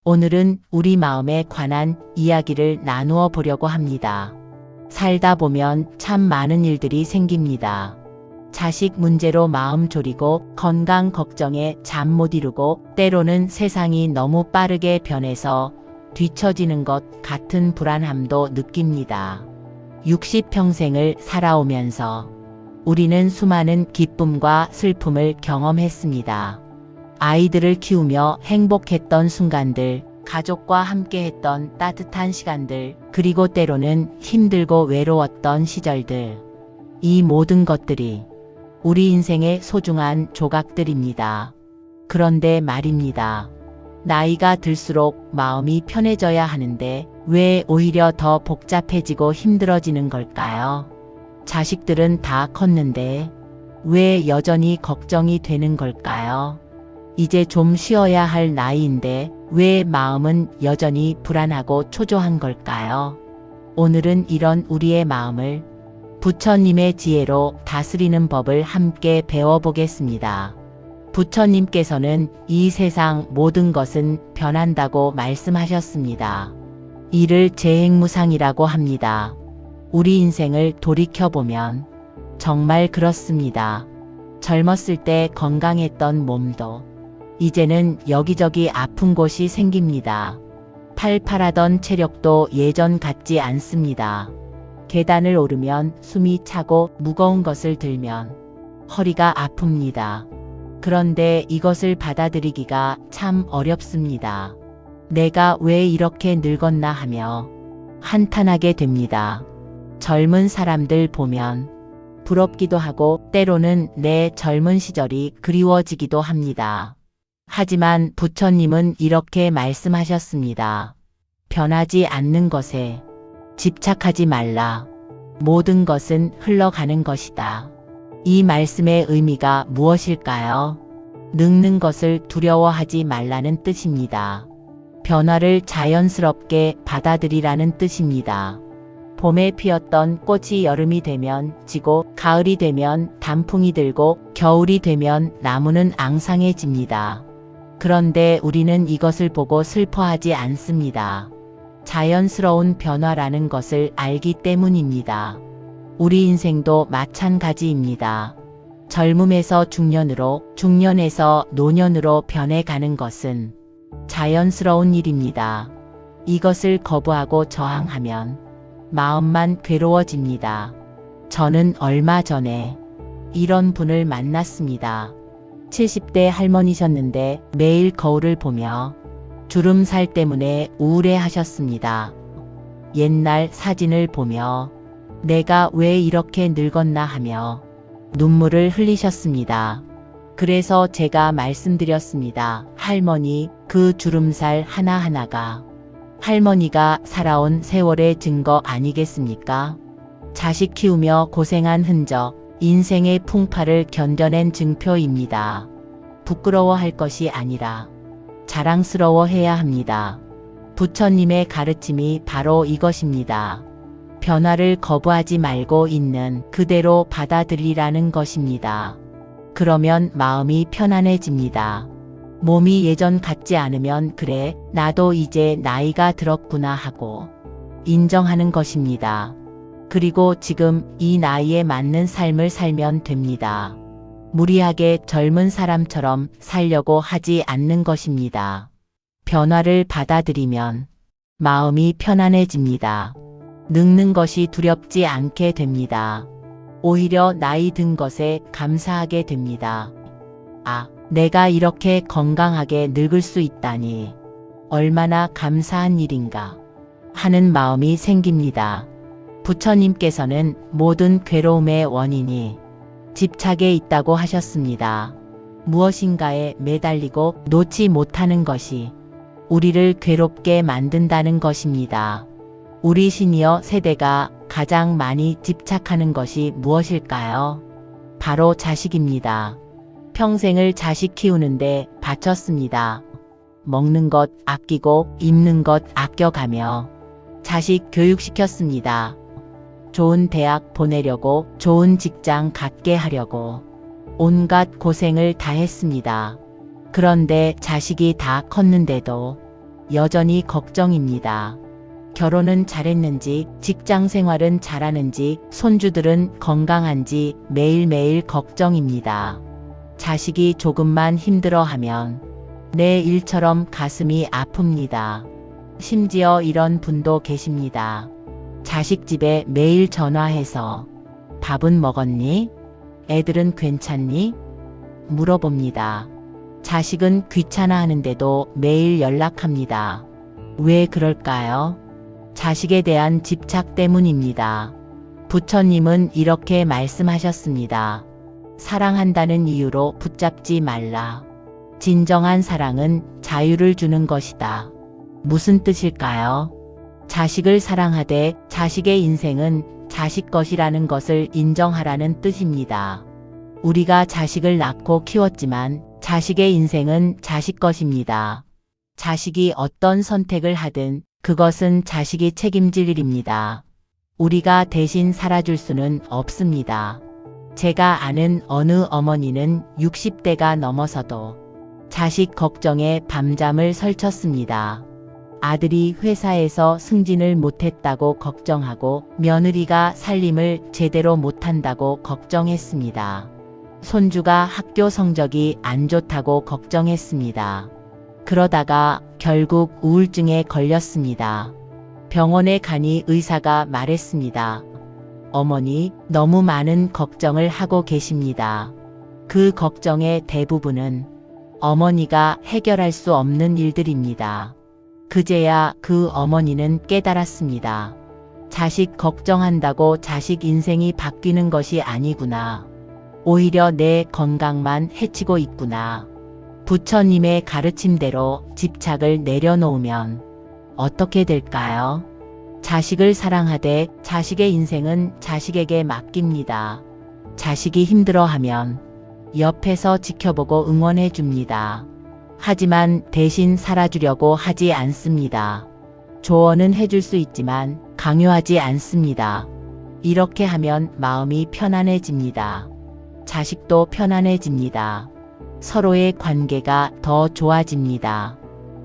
오늘은 우리 마음에 관한 이야기를 나누어 보려고 합니다. 살다 보면 참 많은 일들이 생깁니다. 자식 문제로 마음 졸이고 건강 걱정에 잠 못 이루고 때로는 세상이 너무 빠르게 변해서 뒤처지는 것 같은 불안함도 느낍니다. 60평생을 살아오면서 우리는 수많은 기쁨과 슬픔을 경험했습니다. 아이들을 키우며 행복했던 순간들, 가족과 함께했던 따뜻한 시간들, 그리고 때로는 힘들고 외로웠던 시절들. 이 모든 것들이 우리 인생의 소중한 조각들입니다. 그런데 말입니다. 나이가 들수록 마음이 편해져야 하는데 왜 오히려 더 복잡해지고 힘들어지는 걸까요? 자식들은 다 컸는데 왜 여전히 걱정이 되는 걸까요? 이제 좀 쉬어야 할 나이인데 왜 마음은 여전히 불안하고 초조한 걸까요? 오늘은 이런 우리의 마음을 부처님의 지혜로 다스리는 법을 함께 배워보겠습니다. 부처님께서는 이 세상 모든 것은 변한다고 말씀하셨습니다. 이를 재행무상이라고 합니다. 우리 인생을 돌이켜보면 정말 그렇습니다. 젊었을 때 건강했던 몸도 이제는 여기저기 아픈 곳이 생깁니다. 팔팔하던 체력도 예전 같지 않습니다. 계단을 오르면 숨이 차고 무거운 것을 들면 허리가 아픕니다. 그런데 이것을 받아들이기가 참 어렵습니다. 내가 왜 이렇게 늙었나 하며 한탄하게 됩니다. 젊은 사람들 보면 부럽기도 하고 때로는 내 젊은 시절이 그리워지기도 합니다. 하지만 부처님은 이렇게 말씀하셨습니다. 변하지 않는 것에 집착하지 말라. 모든 것은 흘러가는 것이다. 이 말씀의 의미가 무엇일까요? 늙는 것을 두려워하지 말라는 뜻입니다. 변화를 자연스럽게 받아들이라는 뜻입니다. 봄에 피었던 꽃이 여름이 되면 지고 가을이 되면 단풍이 들고 겨울이 되면 나무는 앙상해집니다. 그런데 우리는 이것을 보고 슬퍼하지 않습니다. 자연스러운 변화라는 것을 알기 때문입니다. 우리 인생도 마찬가지입니다. 젊음에서 중년으로, 중년에서 노년으로 변해가는 것은 자연스러운 일입니다. 이것을 거부하고 저항하면 마음만 괴로워집니다. 저는 얼마 전에 이런 분을 만났습니다. 70대 할머니셨는데 매일 거울을 보며 주름살 때문에 우울해하셨습니다. 옛날 사진을 보며 내가 왜 이렇게 늙었나 하며 눈물을 흘리셨습니다. 그래서 제가 말씀드렸습니다. 할머니, 그 주름살 하나하나가 할머니가 살아온 세월의 증거 아니겠습니까? 자식 키우며 고생한 흔적, 인생의 풍파를 견뎌낸 증표입니다. 부끄러워할 것이 아니라 자랑스러워해야 합니다. 부처님의 가르침이 바로 이것입니다. 변화를 거부하지 말고 있는 그대로 받아들이라는 것입니다. 그러면 마음이 편안해집니다. 몸이 예전 같지 않으면 그래, 나도 이제 나이가 들었구나 하고 인정하는 것입니다. 그리고 지금 이 나이에 맞는 삶을 살면 됩니다. 무리하게 젊은 사람처럼 살려고 하지 않는 것입니다. 변화를 받아들이면 마음이 편안해집니다. 늙는 것이 두렵지 않게 됩니다. 오히려 나이 든 것에 감사하게 됩니다. 아, 내가 이렇게 건강하게 늙을 수 있다니 얼마나 감사한 일인가 하는 마음이 생깁니다. 부처님께서는 모든 괴로움의 원인이 집착에 있다고 하셨습니다. 무엇인가에 매달리고 놓지 못하는 것이 우리를 괴롭게 만든다는 것입니다. 우리 시니어 세대가 가장 많이 집착하는 것이 무엇일까요? 바로 자식입니다. 평생을 자식 키우는데 바쳤습니다. 먹는 것 아끼고 입는 것 아껴가며 자식 교육시켰습니다. 좋은 대학 보내려고, 좋은 직장 갖게 하려고 온갖 고생을 다 했습니다. 그런데 자식이 다 컸는데도 여전히 걱정입니다. 결혼은 잘했는지, 직장 생활은 잘하는지, 손주들은 건강한지 매일매일 걱정입니다. 자식이 조금만 힘들어하면 내 일처럼 가슴이 아픕니다. 심지어 이런 분도 계십니다. 자식 집에 매일 전화해서 밥은 먹었니? 애들은 괜찮니? 물어봅니다. 자식은 귀찮아하는데도 매일 연락합니다. 왜 그럴까요? 자식에 대한 집착 때문입니다. 부처님은 이렇게 말씀하셨습니다. 사랑한다는 이유로 붙잡지 말라. 진정한 사랑은 자유를 주는 것이다. 무슨 뜻일까요? 자식을 사랑하되 자식의 인생은 자식 것이라는 것을 인정하라는 뜻입니다. 우리가 자식을 낳고 키웠지만 자식의 인생은 자식 것입니다. 자식이 어떤 선택을 하든 그것은 자식이 책임질 일입니다. 우리가 대신 살아줄 수는 없습니다. 제가 아는 어느 어머니는 60대가 넘어서도 자식 걱정에 밤잠을 설쳤습니다. 아들이 회사에서 승진을 못했다고 걱정하고 며느리가 살림을 제대로 못한다고 걱정했습니다. 손주가 학교 성적이 안 좋다고 걱정했습니다. 그러다가 결국 우울증에 걸렸습니다. 병원에 가니 의사가 말했습니다. 어머니, 너무 많은 걱정을 하고 계십니다. 그 걱정의 대부분은 어머니가 해결할 수 없는 일들입니다. 그제야 그 어머니는 깨달았습니다. 자식 걱정한다고 자식 인생이 바뀌는 것이 아니구나. 오히려 내 건강만 해치고 있구나. 부처님의 가르침대로 집착을 내려놓으면 어떻게 될까요? 자식을 사랑하되 자식의 인생은 자식에게 맡깁니다. 자식이 힘들어하면 옆에서 지켜보고 응원해 줍니다. 하지만 대신 살아주려고 하지 않습니다. 조언은 해줄 수 있지만 강요하지 않습니다. 이렇게 하면 마음이 편안해집니다. 자식도 편안해집니다. 서로의 관계가 더 좋아집니다.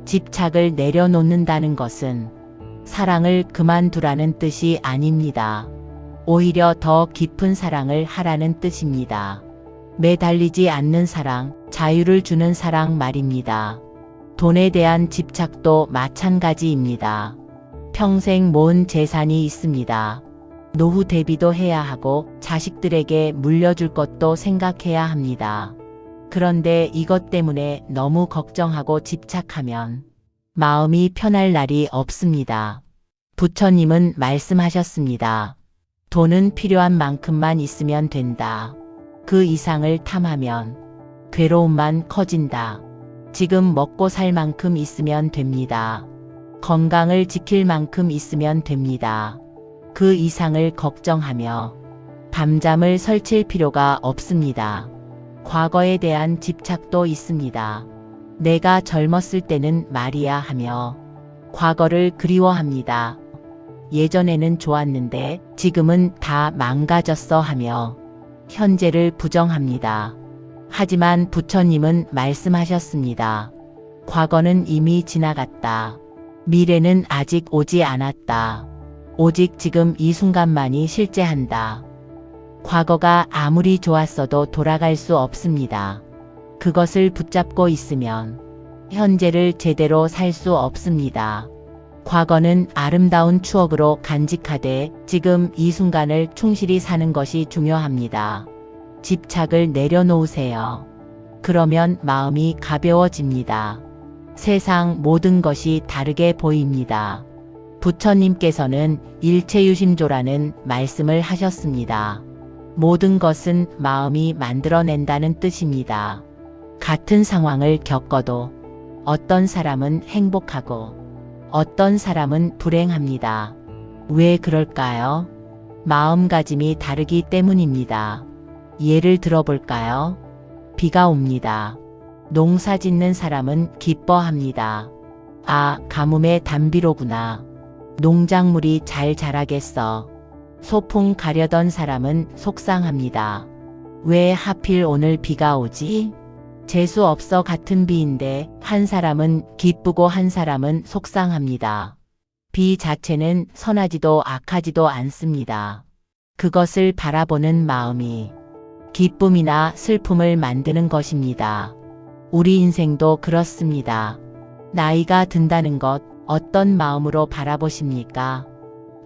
집착을 내려놓는다는 것은 사랑을 그만두라는 뜻이 아닙니다. 오히려 더 깊은 사랑을 하라는 뜻입니다. 매달리지 않는 사랑, 자유를 주는 사랑 말입니다. 돈에 대한 집착도 마찬가지입니다. 평생 모은 재산이 있습니다. 노후 대비도 해야 하고 자식들에게 물려줄 것도 생각해야 합니다. 그런데 이것 때문에 너무 걱정하고 집착하면 마음이 편할 날이 없습니다. 부처님은 말씀하셨습니다. 돈은 필요한 만큼만 있으면 된다. 그 이상을 탐하면 괴로움만 커진다. 지금 먹고 살 만큼 있으면 됩니다. 건강을 지킬 만큼 있으면 됩니다. 그 이상을 걱정하며 밤잠을 설칠 필요가 없습니다. 과거에 대한 집착도 있습니다. 내가 젊었을 때는 말이야 하며 과거를 그리워합니다. 예전에는 좋았는데 지금은 다 망가졌어 하며 현재를 부정합니다. 하지만 부처님은 말씀하셨습니다. 과거는 이미 지나갔다. 미래는 아직 오지 않았다. 오직 지금 이 순간만이 실제한다. 과거가 아무리 좋았어도 돌아갈 수 없습니다. 그것을 붙잡고 있으면 현재를 제대로 살 수 없습니다. 과거는 아름다운 추억으로 간직하되 지금 이 순간을 충실히 사는 것이 중요합니다. 집착을 내려놓으세요. 그러면 마음이 가벼워집니다. 세상 모든 것이 다르게 보입니다. 부처님께서는 일체유심조라는 말씀을 하셨습니다. 모든 것은 마음이 만들어낸다는 뜻입니다. 같은 상황을 겪어도 어떤 사람은 행복하고 어떤 사람은 불행합니다. 왜 그럴까요? 마음가짐이 다르기 때문입니다. 예를 들어볼까요? 비가 옵니다. 농사 짓는 사람은 기뻐합니다. 아, 가뭄의 단비로구나. 농작물이 잘 자라겠어. 소풍 가려던 사람은 속상합니다. 왜 하필 오늘 비가 오지? 재수 없어 같은 비인데 한 사람은 기쁘고 한 사람은 속상합니다. 비 자체는 선하지도 악하지도 않습니다. 그것을 바라보는 마음이 기쁨이나 슬픔을 만드는 것입니다. 우리 인생도 그렇습니다. 나이가 든다는 것 어떤 마음으로 바라보십니까?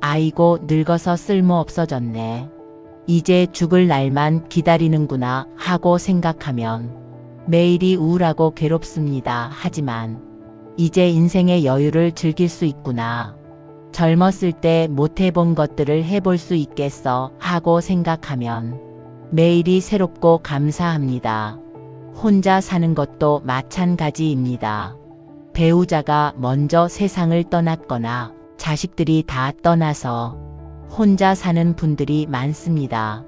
아이고 늙어서 쓸모 없어졌네. 이제 죽을 날만 기다리는구나 하고 생각하면 매일이 우울하고 괴롭습니다. 하지만 이제 인생의 여유를 즐길 수 있구나. 젊었을 때 못 해본 것들을 해볼 수 있겠어 하고 생각하면 매일이 새롭고 감사합니다. 혼자 사는 것도 마찬가지입니다. 배우자가 먼저 세상을 떠났거나 자식들이 다 떠나서 혼자 사는 분들이 많습니다.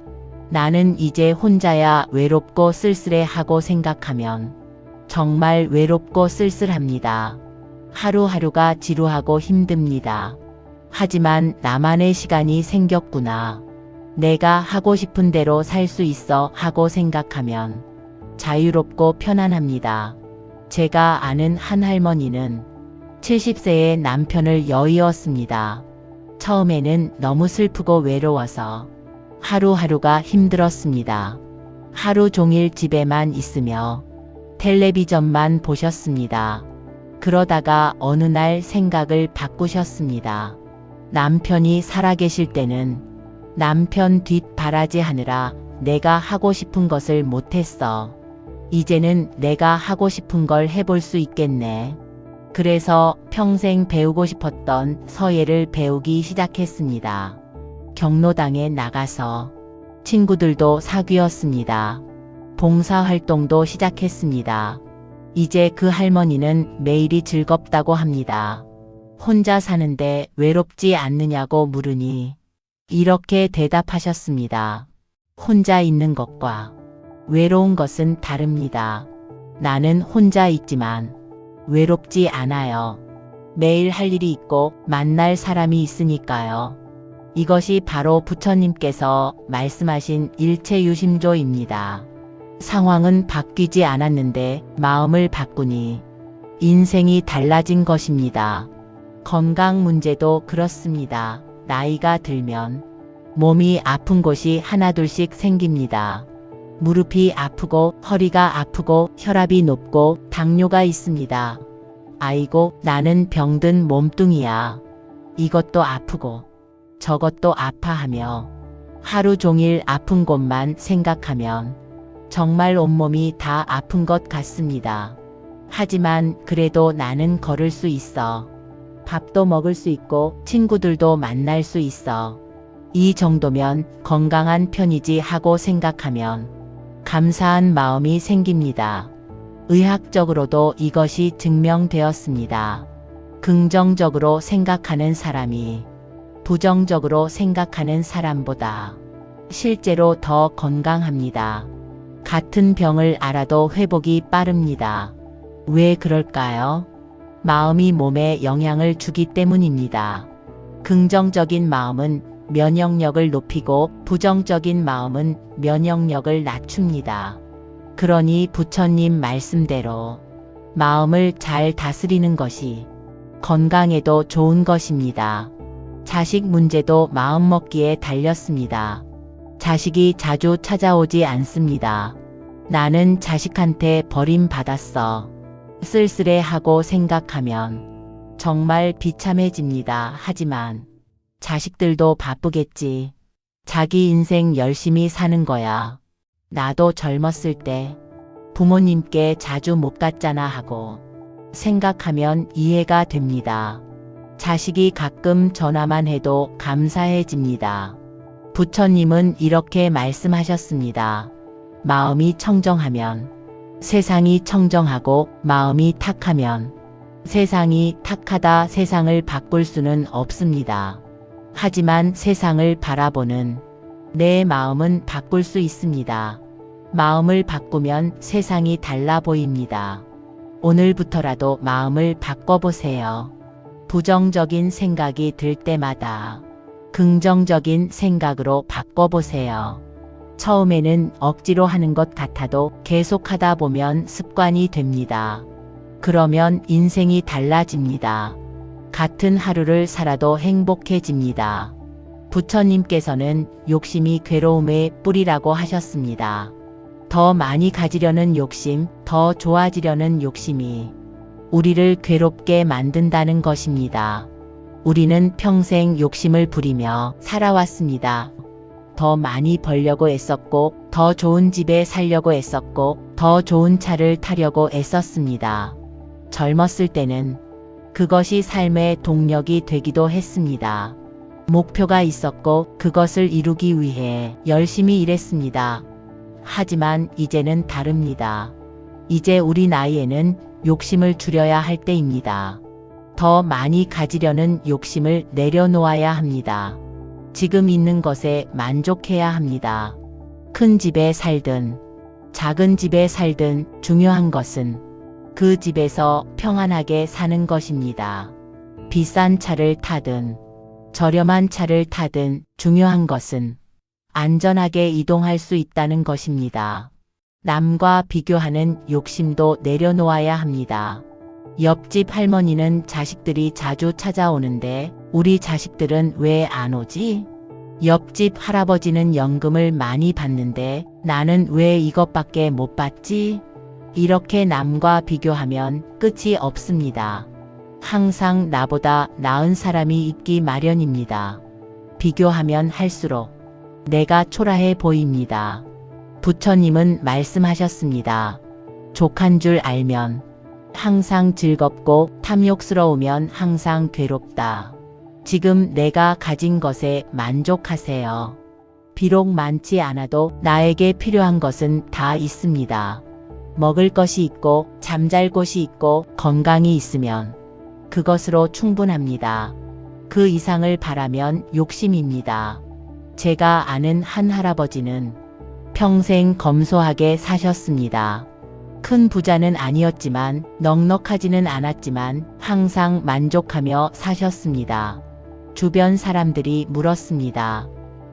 나는 이제 혼자야 외롭고 쓸쓸해 하고 생각하면 정말 외롭고 쓸쓸합니다. 하루하루가 지루하고 힘듭니다. 하지만 나만의 시간이 생겼구나. 내가 하고 싶은 대로 살 수 있어 하고 생각하면 자유롭고 편안합니다. 제가 아는 한 할머니는 70세의 남편을 여의었습니다. 처음에는 너무 슬프고 외로워서 하루하루가 힘들었습니다. 하루 종일 집에만 있으며 텔레비전만 보셨습니다. 그러다가 어느 날 생각을 바꾸셨습니다. 남편이 살아계실 때는 남편 뒷바라지 하느라 내가 하고 싶은 것을 못했어. 이제는 내가 하고 싶은 걸 해볼 수 있겠네. 그래서 평생 배우고 싶었던 서예를 배우기 시작했습니다. 경로당에 나가서 친구들도 사귀었습니다. 봉사활동도 시작했습니다. 이제 그 할머니는 매일이 즐겁다고 합니다. 혼자 사는데 외롭지 않느냐고 물으니 이렇게 대답하셨습니다. 혼자 있는 것과 외로운 것은 다릅니다. 나는 혼자 있지만 외롭지 않아요. 매일 할 일이 있고 만날 사람이 있으니까요. 이것이 바로 부처님께서 말씀하신 일체유심조입니다. 상황은 바뀌지 않았는데 마음을 바꾸니 인생이 달라진 것입니다. 건강 문제도 그렇습니다. 나이가 들면 몸이 아픈 곳이 하나둘씩 생깁니다. 무릎이 아프고 허리가 아프고 혈압이 높고 당뇨가 있습니다. 아이고 나는 병든 몸뚱이야. 이것도 아프고 저것도 아파하며 하루 종일 아픈 곳만 생각하면 정말 온몸이 다 아픈 것 같습니다. 하지만 그래도 나는 걸을 수 있어. 밥도 먹을 수 있고 친구들도 만날 수 있어. 이 정도면 건강한 편이지 하고 생각하면 감사한 마음이 생깁니다. 의학적으로도 이것이 증명되었습니다. 긍정적으로 생각하는 사람이 부정적으로 생각하는 사람보다 실제로 더 건강합니다. 같은 병을 알아도 회복이 빠릅니다. 왜 그럴까요? 마음이 몸에 영향을 주기 때문입니다. 긍정적인 마음은 면역력을 높이고 부정적인 마음은 면역력을 낮춥니다. 그러니 부처님 말씀대로 마음을 잘 다스리는 것이 건강에도 좋은 것입니다. 자식 문제도 마음먹기에 달렸습니다. 자식이 자주 찾아오지 않습니다. 나는 자식한테 버림받았어. 쓸쓸해하고 생각하면 정말 비참해집니다. 하지만 자식들도 바쁘겠지. 자기 인생 열심히 사는 거야. 나도 젊었을 때 부모님께 자주 못 갔잖아 하고 생각하면 이해가 됩니다. 자식이 가끔 전화만 해도 감사해집니다. 부처님은 이렇게 말씀하셨습니다. 마음이 청정하면 세상이 청정하고 마음이 탁하면 세상이 탁하다. 세상을 바꿀 수는 없습니다. 하지만 세상을 바라보는 내 마음은 바꿀 수 있습니다. 마음을 바꾸면 세상이 달라 보입니다. 오늘부터라도 마음을 바꿔보세요. 부정적인 생각이 들 때마다 긍정적인 생각으로 바꿔보세요. 처음에는 억지로 하는 것 같아도 계속하다 보면 습관이 됩니다. 그러면 인생이 달라집니다. 같은 하루를 살아도 행복해집니다. 부처님께서는 욕심이 괴로움의 뿌리라고 하셨습니다. 더 많이 가지려는 욕심, 더 좋아지려는 욕심이 우리를 괴롭게 만든다는 것입니다. 우리는 평생 욕심을 부리며 살아왔습니다. 더 많이 벌려고 애썼고, 더 좋은 집에 살려고 애썼고, 더 좋은 차를 타려고 애썼습니다. 젊었을 때는 그것이 삶의 동력이 되기도 했습니다. 목표가 있었고 그것을 이루기 위해 열심히 일했습니다. 하지만 이제는 다릅니다. 이제 우리 나이에는 욕심을 줄여야 할 때입니다. 더 많이 가지려는 욕심을 내려놓아야 합니다. 지금 있는 것에 만족해야 합니다. 큰 집에 살든 작은 집에 살든 중요한 것은 그 집에서 평안하게 사는 것입니다. 비싼 차를 타든 저렴한 차를 타든 중요한 것은 안전하게 이동할 수 있다는 것입니다. 남과 비교하는 욕심도 내려놓아야 합니다. 옆집 할머니는 자식들이 자주 찾아오는데 우리 자식들은 왜 안 오지? 옆집 할아버지는 연금을 많이 받는데 나는 왜 이것밖에 못 받지? 이렇게 남과 비교하면 끝이 없습니다. 항상 나보다 나은 사람이 있기 마련입니다. 비교하면 할수록 내가 초라해 보입니다. 부처님은 말씀하셨습니다. 족한 줄 알면 항상 즐겁고 탐욕스러우면 항상 괴롭다. 지금 내가 가진 것에 만족하세요. 비록 많지 않아도 나에게 필요한 것은 다 있습니다. 먹을 것이 있고 잠잘 곳이 있고 건강이 있으면 그것으로 충분합니다. 그 이상을 바라면 욕심입니다. 제가 아는 한 할아버지는 평생 검소하게 사셨습니다. 큰 부자는 아니었지만 넉넉하지는 않았지만 항상 만족하며 사셨습니다. 주변 사람들이 물었습니다.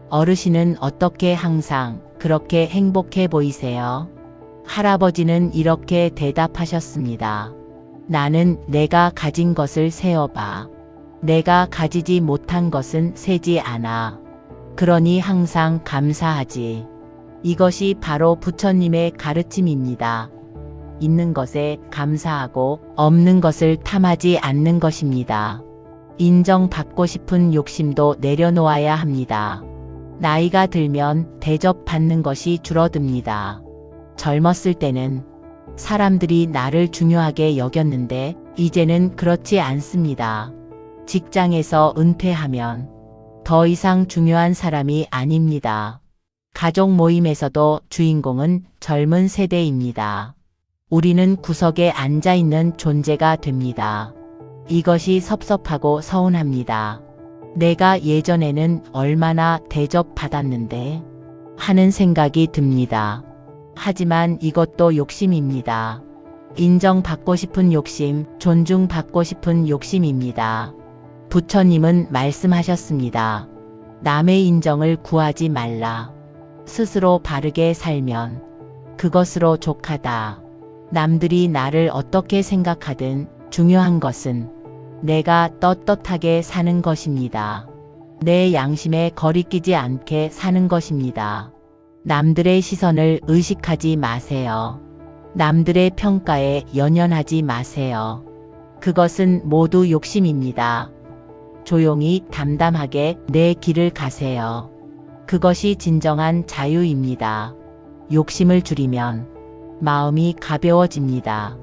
어르신은 어떻게 항상 그렇게 행복해 보이세요? 할아버지는 이렇게 대답하셨습니다. 나는 내가 가진 것을 세어봐. 내가 가지지 못한 것은 세지 않아. 그러니 항상 감사하지. 이것이 바로 부처님의 가르침입니다. 있는 것에 감사하고 없는 것을 탐하지 않는 것입니다. 인정받고 싶은 욕심도 내려놓아야 합니다. 나이가 들면 대접받는 것이 줄어듭니다. 젊었을 때는 사람들이 나를 중요하게 여겼는데 이제는 그렇지 않습니다. 직장에서 은퇴하면 더 이상 중요한 사람이 아닙니다. 가족 모임에서도 주인공은 젊은 세대입니다. 우리는 구석에 앉아있는 존재가 됩니다. 이것이 섭섭하고 서운합니다. 내가 예전에는 얼마나 대접받았는데 하는 생각이 듭니다. 하지만 이것도 욕심입니다. 인정받고 싶은 욕심, 존중받고 싶은 욕심입니다. 부처님은 말씀하셨습니다. 남의 인정을 구하지 말라. 스스로 바르게 살면 그것으로 족하다. 남들이 나를 어떻게 생각하든 중요한 것은 내가 떳떳하게 사는 것입니다. 내 양심에 거리끼지 않게 사는 것입니다. 남들의 시선을 의식하지 마세요. 남들의 평가에 연연하지 마세요. 그것은 모두 욕심입니다. 조용히 담담하게 내 길을 가세요. 그것이 진정한 자유입니다. 욕심을 줄이면 마음이 가벼워집니다.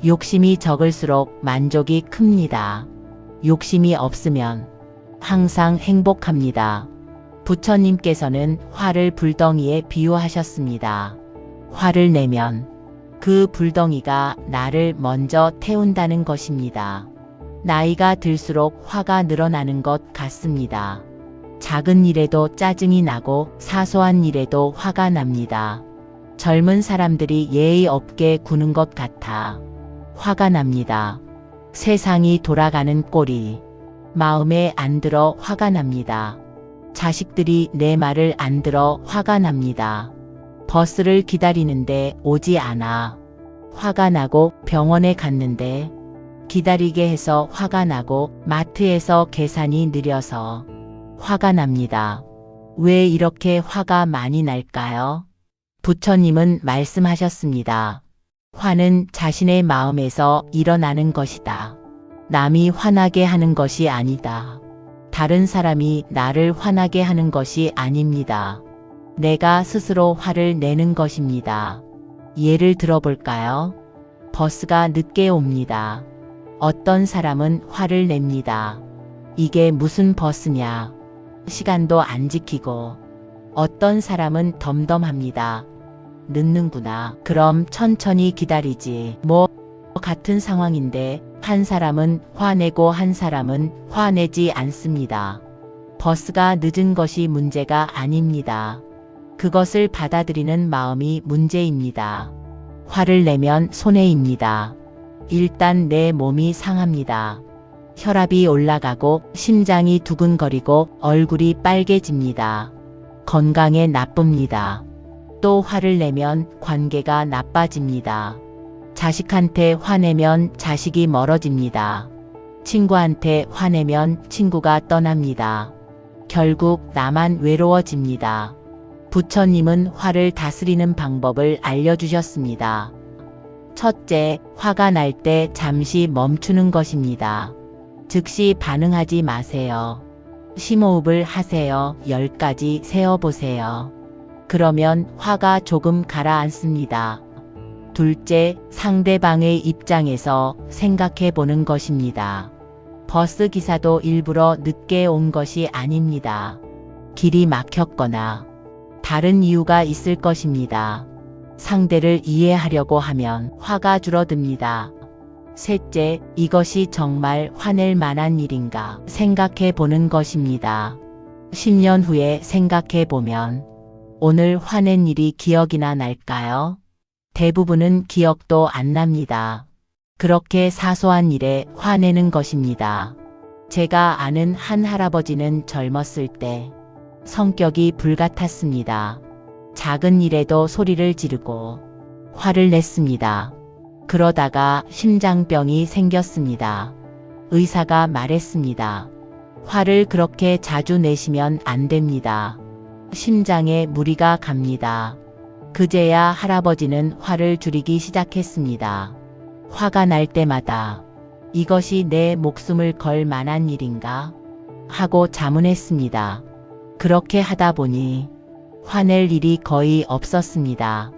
욕심이 적을수록 만족이 큽니다. 욕심이 없으면 항상 행복합니다. 부처님께서는 화를 불덩이에 비유하셨습니다. 화를 내면 그 불덩이가 나를 먼저 태운다는 것입니다. 나이가 들수록 화가 늘어나는 것 같습니다. 작은 일에도 짜증이 나고 사소한 일에도 화가 납니다. 젊은 사람들이 예의 없게 구는 것 같아 화가 납니다. 세상이 돌아가는 꼴이 마음에 안 들어 화가 납니다. 자식들이 내 말을 안 들어 화가 납니다. 버스를 기다리는데 오지 않아. 화가 나고 병원에 갔는데 기다리게 해서 화가 나고 마트에서 계산이 느려서 화가 납니다. 왜 이렇게 화가 많이 날까요? 부처님은 말씀하셨습니다. 화는 자신의 마음에서 일어나는 것이다. 남이 화나게 하는 것이 아니다. 다른 사람이 나를 화나게 하는 것이 아닙니다. 내가 스스로 화를 내는 것입니다. 예를 들어볼까요? 버스가 늦게 옵니다. 어떤 사람은 화를 냅니다. 이게 무슨 버스냐? 시간도 안 지키고. 어떤 사람은 덤덤합니다. 늦는구나. 그럼 천천히 기다리지. 뭐 같은 상황인데 한 사람은 화내고 한 사람은 화내지 않습니다. 버스가 늦은 것이 문제가 아닙니다. 그것을 받아들이는 마음이 문제입니다. 화를 내면 손해입니다. 일단 내 몸이 상합니다. 혈압이 올라가고 심장이 두근거리고 얼굴이 빨개집니다. 건강에 나쁩니다. 또 화를 내면 관계가 나빠집니다. 자식한테 화내면 자식이 멀어집니다. 친구한테 화내면 친구가 떠납니다. 결국 나만 외로워집니다. 부처님은 화를 다스리는 방법을 알려주셨습니다. 첫째, 화가 날 때 잠시 멈추는 것입니다. 즉시 반응하지 마세요. 심호흡을 하세요. 10까지 세어보세요. 그러면 화가 조금 가라앉습니다. 둘째, 상대방의 입장에서 생각해 보는 것입니다. 버스 기사도 일부러 늦게 온 것이 아닙니다. 길이 막혔거나 다른 이유가 있을 것입니다. 상대를 이해하려고 하면 화가 줄어듭니다. 셋째, 이것이 정말 화낼 만한 일인가 생각해 보는 것입니다. 10년 후에 생각해 보면 오늘 화낸 일이 기억이나 날까요? 대부분은 기억도 안 납니다. 그렇게 사소한 일에 화내는 것입니다. 제가 아는 한 할아버지는 젊었을 때 성격이 불같았습니다. 작은 일에도 소리를 지르고 화를 냈습니다. 그러다가 심장병이 생겼습니다. 의사가 말했습니다. 화를 그렇게 자주 내시면 안 됩니다. 심장에 무리가 갑니다. 그제야 할아버지는 화를 줄이기 시작했습니다. 화가 날 때마다 이것이 내 목숨을 걸 만한 일인가? 하고 자문했습니다. 그렇게 하다 보니 화낼 일이 거의 없었습니다.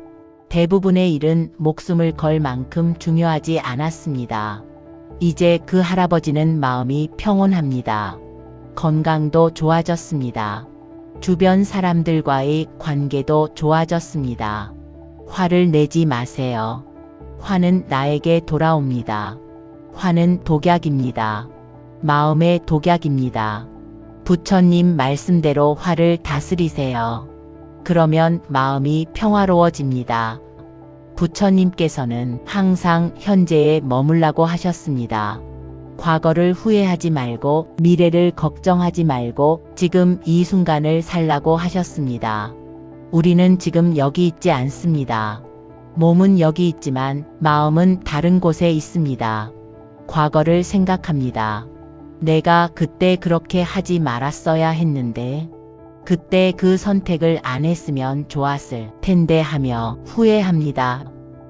대부분의 일은 목숨을 걸 만큼 중요하지 않았습니다. 이제 그 할아버지는 마음이 평온합니다. 건강도 좋아졌습니다. 주변 사람들과의 관계도 좋아졌습니다. 화를 내지 마세요. 화는 나에게 돌아옵니다. 화는 독약입니다. 마음의 독약입니다. 부처님 말씀대로 화를 다스리세요. 그러면 마음이 평화로워집니다. 부처님께서는 항상 현재에 머물라고 하셨습니다. 과거를 후회하지 말고 미래를 걱정하지 말고 지금 이 순간을 살라고 하셨습니다. 우리는 지금 여기 있지 않습니다. 몸은 여기 있지만 마음은 다른 곳에 있습니다. 과거를 생각합니다. 내가 그때 그렇게 하지 말았어야 했는데 그때 그 선택을 안 했으면 좋았을 텐데 하며 후회합니다.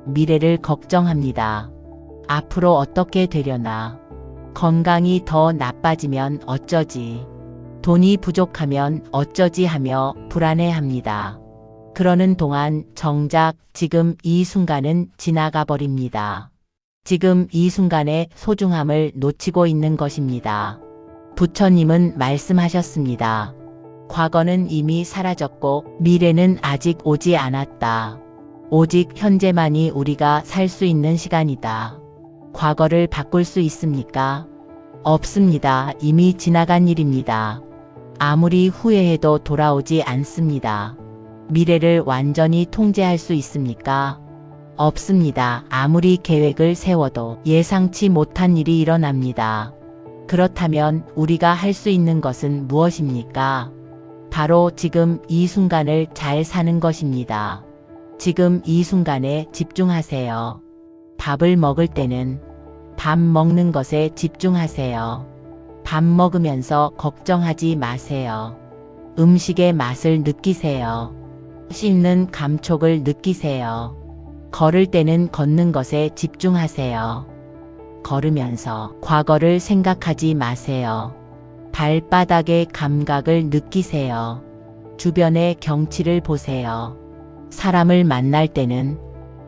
미래를 걱정합니다. 앞으로 어떻게 되려나? 건강이 더 나빠지면 어쩌지? 돈이 부족하면 어쩌지 하며 불안해합니다. 그러는 동안 정작 지금 이 순간은 지나가 버립니다. 지금 이 순간의 소중함을 놓치고 있는 것입니다. 부처님은 말씀하셨습니다. 과거는 이미 사라졌고 미래는 아직 오지 않았다. 오직 현재만이 우리가 살 수 있는 시간이다. 과거를 바꿀 수 있습니까? 없습니다. 이미 지나간 일입니다. 아무리 후회해도 돌아오지 않습니다. 미래를 완전히 통제할 수 있습니까? 없습니다. 아무리 계획을 세워도 예상치 못한 일이 일어납니다. 그렇다면 우리가 할 수 있는 것은 무엇입니까? 바로 지금 이 순간을 잘 사는 것입니다. 지금 이 순간에 집중하세요. 밥을 먹을 때는 밥 먹는 것에 집중하세요. 밥 먹으면서 걱정하지 마세요. 음식의 맛을 느끼세요. 씹는 감촉을 느끼세요. 걸을 때는 걷는 것에 집중하세요. 걸으면서 과거를 생각하지 마세요. 발바닥의 감각을 느끼세요. 주변의 경치를 보세요. 사람을 만날 때는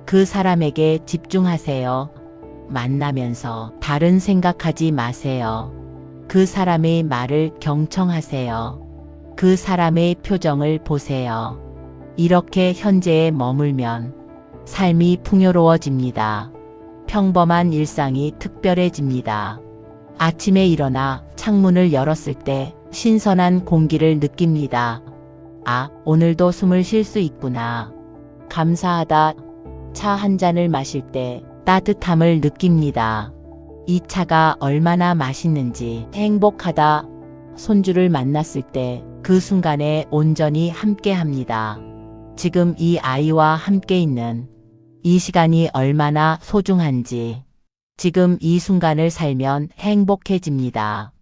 그 사람에게 집중하세요. 만나면서 다른 생각하지 마세요. 그 사람의 말을 경청하세요. 그 사람의 표정을 보세요. 이렇게 현재에 머물면 삶이 풍요로워집니다. 평범한 일상이 특별해집니다. 아침에 일어나 창문을 열었을 때 신선한 공기를 느낍니다. 아, 오늘도 숨을 쉴 수 있구나. 감사하다. 차 한 잔을 마실 때 따뜻함을 느낍니다. 이 차가 얼마나 맛있는지 행복하다. 손주를 만났을 때 그 순간에 온전히 함께합니다. 지금 이 아이와 함께 있는 이 시간이 얼마나 소중한지 지금 이 순간을 살면 행복해집니다.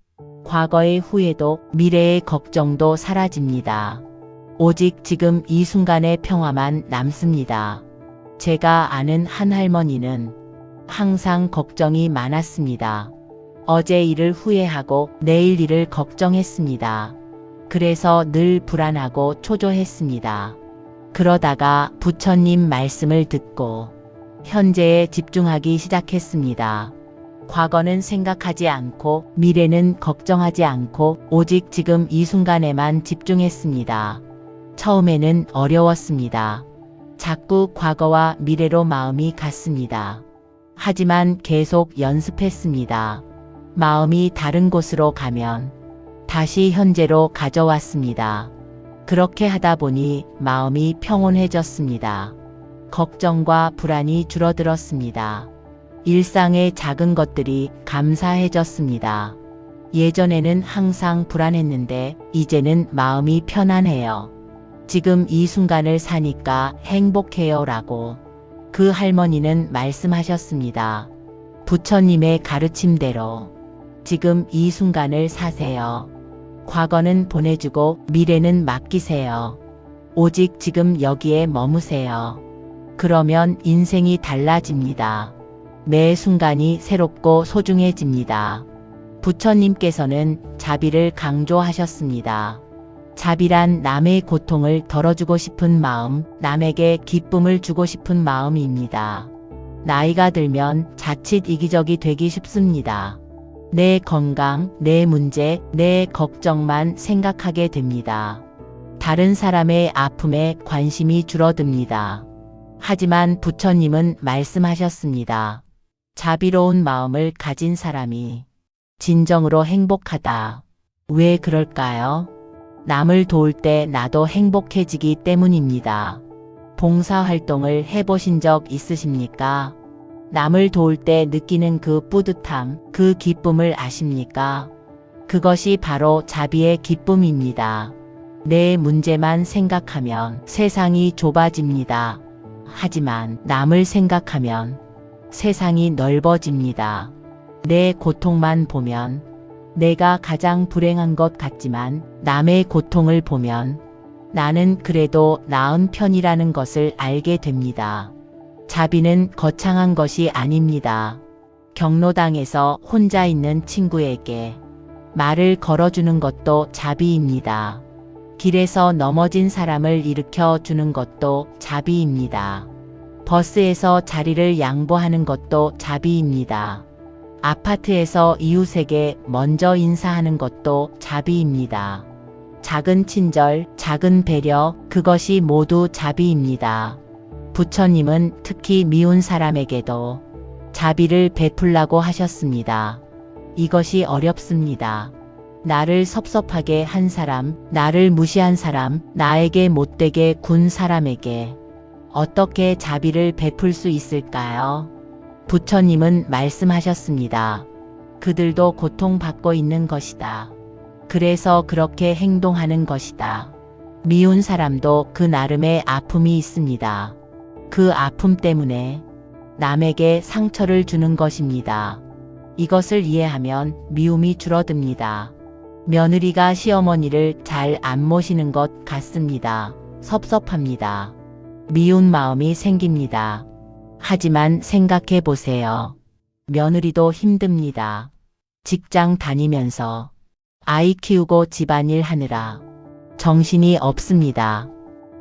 과거의 후회도 미래의 걱정도 사라집니다. 오직 지금 이 순간의 평화만 남습니다. 제가 아는 한 할머니는 항상 걱정이 많았습니다. 어제 일을 후회하고 내일 일을 걱정했습니다. 그래서 늘 불안하고 초조했습니다. 그러다가 부처님 말씀을 듣고 현재에 집중하기 시작했습니다. 과거는 생각하지 않고 미래는 걱정하지 않고 오직 지금 이 순간에만 집중했습니다. 처음에는 어려웠습니다. 자꾸 과거와 미래로 마음이 갔습니다. 하지만 계속 연습했습니다. 마음이 다른 곳으로 가면 다시 현재로 가져왔습니다. 그렇게 하다 보니 마음이 평온해졌습니다. 걱정과 불안이 줄어들었습니다. 일상의 작은 것들이 감사해졌습니다. 예전에는 항상 불안했는데 이제는 마음이 편안해요. 지금 이 순간을 사니까 행복해요 라고 그 할머니는 말씀하셨습니다. 부처님의 가르침대로 지금 이 순간을 사세요. 과거는 보내주고 미래는 맡기세요. 오직 지금 여기에 머무세요. 그러면 인생이 달라집니다. 매 순간이 새롭고 소중해집니다. 부처님께서는 자비를 강조하셨습니다. 자비란 남의 고통을 덜어주고 싶은 마음, 남에게 기쁨을 주고 싶은 마음입니다. 나이가 들면 자칫 이기적이 되기 쉽습니다. 내 건강, 내 문제, 내 걱정만 생각하게 됩니다. 다른 사람의 아픔에 관심이 줄어듭니다. 하지만 부처님은 말씀하셨습니다. 자비로운 마음을 가진 사람이 진정으로 행복하다. 왜 그럴까요? 남을 도울 때 나도 행복해지기 때문입니다. 봉사활동을 해보신 적 있으십니까? 남을 도울 때 느끼는 그 뿌듯함, 그 기쁨을 아십니까? 그것이 바로 자비의 기쁨입니다. 내 문제만 생각하면 세상이 좁아집니다. 하지만 남을 생각하면 세상이 넓어집니다. 내 고통만 보면 내가 가장 불행한 것 같지만 남의 고통을 보면 나는 그래도 나은 편이라는 것을 알게 됩니다. 자비는 거창한 것이 아닙니다. 경로당에서 혼자 있는 친구에게 말을 걸어주는 것도 자비입니다. 길에서 넘어진 사람을 일으켜 주는 것도 자비입니다. 버스에서 자리를 양보하는 것도 자비입니다. 아파트에서 이웃에게 먼저 인사하는 것도 자비입니다. 작은 친절, 작은 배려, 그것이 모두 자비입니다. 부처님은 특히 미운 사람에게도 자비를 베풀라고 하셨습니다. 이것이 어렵습니다. 나를 섭섭하게 한 사람, 나를 무시한 사람, 나에게 못되게 군 사람에게 어떻게 자비를 베풀 수 있을까요? 부처님은 말씀하셨습니다. 그들도 고통받고 있는 것이다. 그래서 그렇게 행동하는 것이다. 미운 사람도 그 나름의 아픔이 있습니다. 그 아픔 때문에 남에게 상처를 주는 것입니다. 이것을 이해하면 미움이 줄어듭니다. 며느리가 시어머니를 잘 안 모시는 것 같습니다. 섭섭합니다. 미운 마음이 생깁니다. 하지만 생각해 보세요. 며느리도 힘듭니다. 직장 다니면서 아이 키우고 집안일 하느라 정신이 없습니다.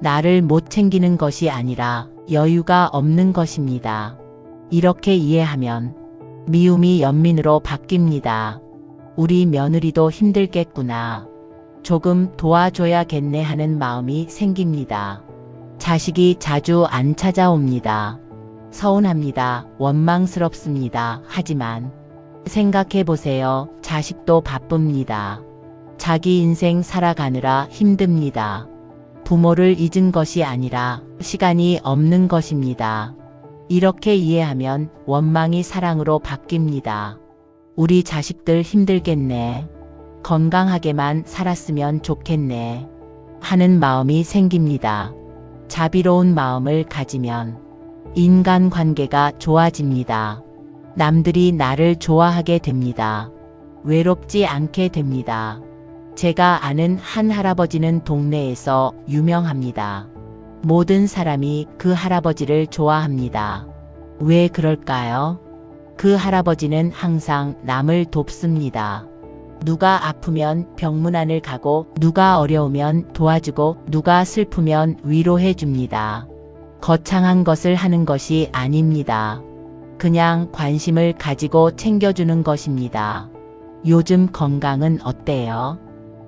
나를 못 챙기는 것이 아니라 여유가 없는 것입니다. 이렇게 이해하면 미움이 연민으로 바뀝니다. 우리 며느리도 힘들겠구나. 조금 도와줘야겠네 하는 마음이 생깁니다. 자식이 자주 안 찾아옵니다. 서운합니다. 원망스럽습니다. 하지만 생각해 보세요. 자식도 바쁩니다. 자기 인생 살아가느라 힘듭니다. 부모를 잊은 것이 아니라 시간이 없는 것입니다. 이렇게 이해하면 원망이 사랑으로 바뀝니다. 우리 자식들 힘들겠네. 건강하게만 살았으면 좋겠네. 하는 마음이 생깁니다. 자비로운 마음을 가지면 인간관계가 좋아집니다. 남들이 나를 좋아하게 됩니다. 외롭지 않게 됩니다. 제가 아는 한 할아버지는 동네에서 유명합니다. 모든 사람이 그 할아버지를 좋아합니다. 왜 그럴까요? 그 할아버지는 항상 남을 돕습니다. 누가 아프면 병문안을 가고, 누가 어려우면 도와주고, 누가 슬프면 위로해 줍니다. 거창한 것을 하는 것이 아닙니다. 그냥 관심을 가지고 챙겨주는 것입니다. 요즘 건강은 어때요?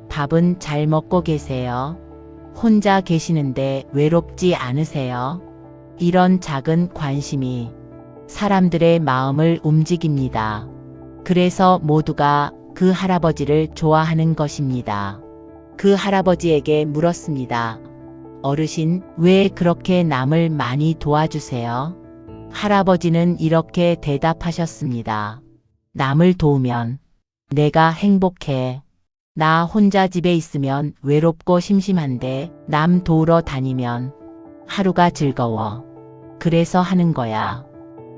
밥은 잘 먹고 계세요? 혼자 계시는데 외롭지 않으세요? 이런 작은 관심이 사람들의 마음을 움직입니다. 그래서 모두가 그 할아버지를 좋아하는 것입니다. 그 할아버지에게 물었습니다. 어르신, 왜 그렇게 남을 많이 도와주세요? 할아버지는 이렇게 대답하셨습니다. 남을 도우면 내가 행복해. 나 혼자 집에 있으면 외롭고 심심한데 남 도우러 다니면 하루가 즐거워. 그래서 하는 거야.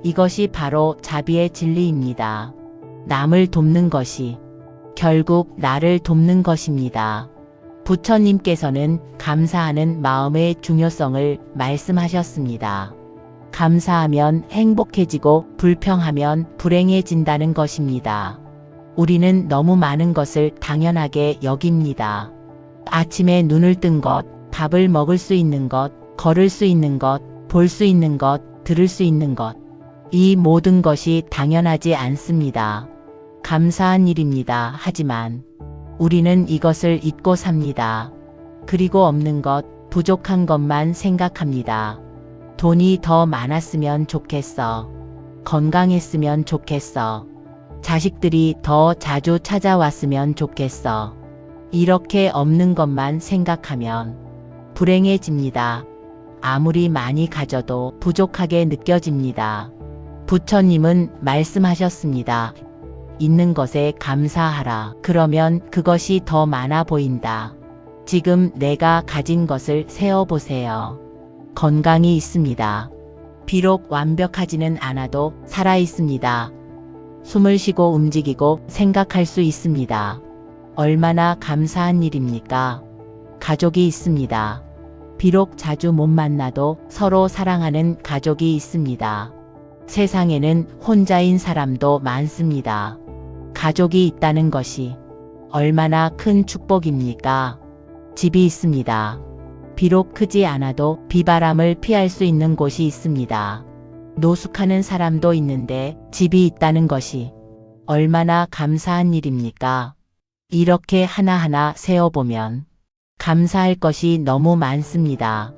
이것이 바로 자비의 진리입니다. 남을 돕는 것이 결국 나를 돕는 것입니다. 부처님께서는 감사하는 마음의 중요성을 말씀하셨습니다. 감사하면 행복해지고 불평하면 불행해진다는 것입니다. 우리는 너무 많은 것을 당연하게 여깁니다. 아침에 눈을 뜬 것, 밥을 먹을 수 있는 것, 걸을 수 있는 것, 볼 수 있는 것, 들을 수 있는 것. 이 모든 것이 당연하지 않습니다. 감사한 일입니다. 하지만 우리는 이것을 잊고 삽니다. 그리고 없는 것, 부족한 것만 생각합니다. 돈이 더 많았으면 좋겠어. 건강했으면 좋겠어. 자식들이 더 자주 찾아왔으면 좋겠어. 이렇게 없는 것만 생각하면 불행해집니다. 아무리 많이 가져도 부족하게 느껴집니다. 부처님은 말씀하셨습니다. 있는 것에 감사하라. 그러면 그것이 더 많아 보인다. 지금 내가 가진 것을 세어보세요. 건강이 있습니다. 비록 완벽하지는 않아도 살아 있습니다. 숨을 쉬고 움직이고 생각할 수 있습니다. 얼마나 감사한 일입니까? 가족이 있습니다. 비록 자주 못 만나도 서로 사랑하는 가족이 있습니다. 세상에는 혼자인 사람도 많습니다. 가족이 있다는 것이 얼마나 큰 축복입니까? 집이 있습니다. 비록 크지 않아도 비바람을 피할 수 있는 곳이 있습니다. 노숙하는 사람도 있는데 집이 있다는 것이 얼마나 감사한 일입니까? 이렇게 하나하나 세어보면 감사할 것이 너무 많습니다.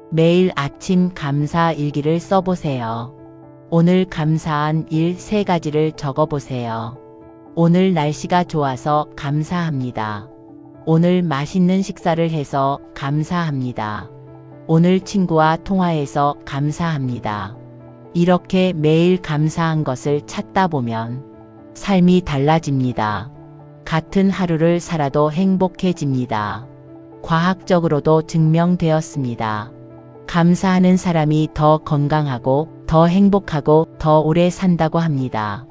매일 아침 감사 일기를 써보세요. 오늘 감사한 일 3가지를 적어보세요. 오늘 날씨가 좋아서 감사합니다. 오늘 맛있는 식사를 해서 감사합니다. 오늘 친구와 통화해서 감사합니다. 이렇게 매일 감사한 것을 찾다 보면 삶이 달라집니다. 같은 하루를 살아도 행복해집니다. 과학적으로도 증명되었습니다. 감사하는 사람이 더 건강하고 더 행복하고 더 오래 산다고 합니다.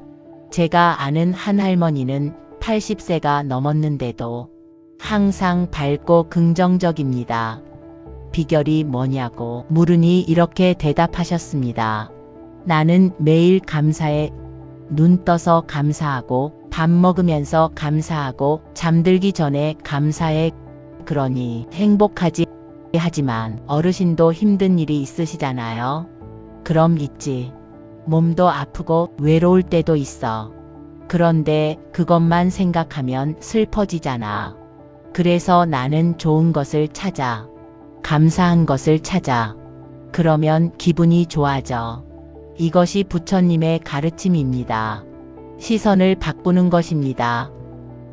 제가 아는 한 할머니는 80세가 넘었는데도 항상 밝고 긍정적입니다. 비결이 뭐냐고 물으니 이렇게 대답하셨습니다. 나는 매일 감사해. 눈 떠서 감사하고 밥 먹으면서 감사하고 잠들기 전에 감사해. 그러니 행복하지. 하지만 어르신도 힘든 일이 있으시잖아요. 그럼 있지. 몸도 아프고 외로울 때도 있어. 그런데 그것만 생각하면 슬퍼지잖아. 그래서 나는 좋은 것을 찾아. 감사한 것을 찾아. 그러면 기분이 좋아져. 이것이 부처님의 가르침입니다. 시선을 바꾸는 것입니다.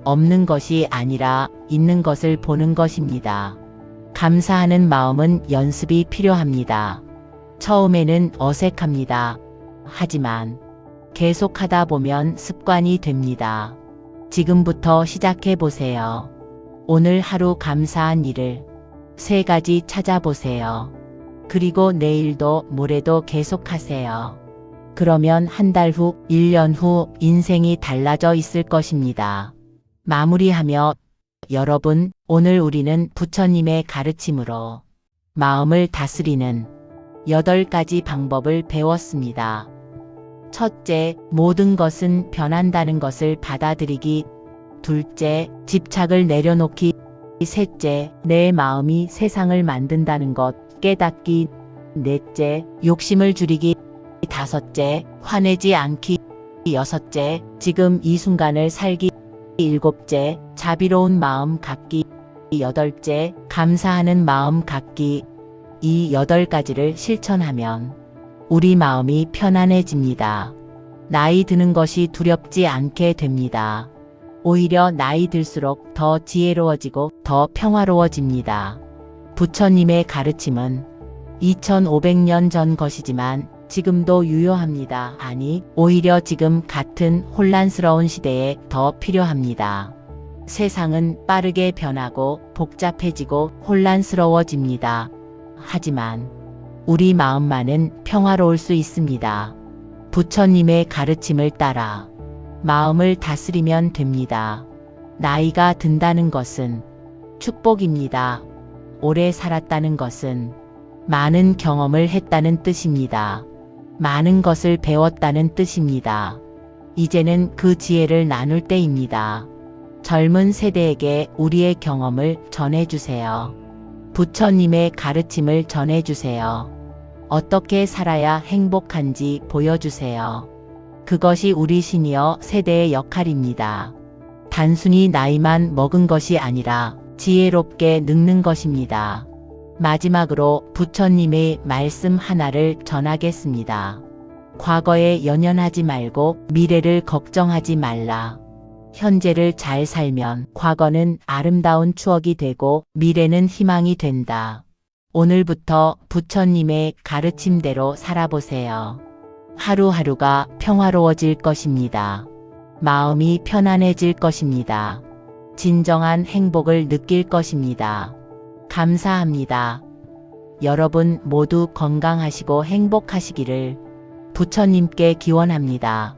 없는 것이 아니라 있는 것을 보는 것입니다. 감사하는 마음은 연습이 필요합니다. 처음에는 어색합니다. 하지만 계속하다 보면 습관이 됩니다. 지금부터 시작해 보세요. 오늘 하루 감사한 일을 3가지 찾아보세요. 그리고 내일도 모레도 계속하세요. 그러면 한 달 후, 1년 후 인생이 달라져 있을 것입니다. 마무리하며 여러분, 오늘 우리는 부처님의 가르침으로 마음을 다스리는 8가지 방법을 배웠습니다. 첫째, 모든 것은 변한다는 것을 받아들이기. 둘째, 집착을 내려놓기. 셋째, 내 마음이 세상을 만든다는 것 깨닫기. 넷째, 욕심을 줄이기. 다섯째, 화내지 않기. 여섯째, 지금 이 순간을 살기. 일곱째, 자비로운 마음 갖기. 여덟째, 감사하는 마음 갖기. 이 8가지를 실천하면 우리 마음이 편안해집니다. 나이 드는 것이 두렵지 않게 됩니다. 오히려 나이 들수록 더 지혜로워지고 더 평화로워집니다. 부처님의 가르침은 2500년 전 것이지만 지금도 유효합니다. 아니, 오히려 지금 같은 혼란스러운 시대에 더 필요합니다. 세상은 빠르게 변하고 복잡해지고 혼란스러워집니다. 하지만 우리 마음만은 평화로울 수 있습니다. 부처님의 가르침을 따라 마음을 다스리면 됩니다. 나이가 든다는 것은 축복입니다. 오래 살았다는 것은 많은 경험을 했다는 뜻입니다. 많은 것을 배웠다는 뜻입니다. 이제는 그 지혜를 나눌 때입니다. 젊은 세대에게 우리의 경험을 전해주세요. 부처님의 가르침을 전해주세요. 어떻게 살아야 행복한지 보여주세요. 그것이 우리 시니어 세대의 역할입니다. 단순히 나이만 먹은 것이 아니라 지혜롭게 늙는 것입니다. 마지막으로 부처님의 말씀 하나를 전하겠습니다. 과거에 연연하지 말고 미래를 걱정하지 말라. 현재를 잘 살면 과거는 아름다운 추억이 되고 미래는 희망이 된다. 오늘부터 부처님의 가르침대로 살아보세요. 하루하루가 평화로워질 것입니다. 마음이 편안해질 것입니다. 진정한 행복을 느낄 것입니다. 감사합니다. 여러분 모두 건강하시고 행복하시기를 부처님께 기원합니다.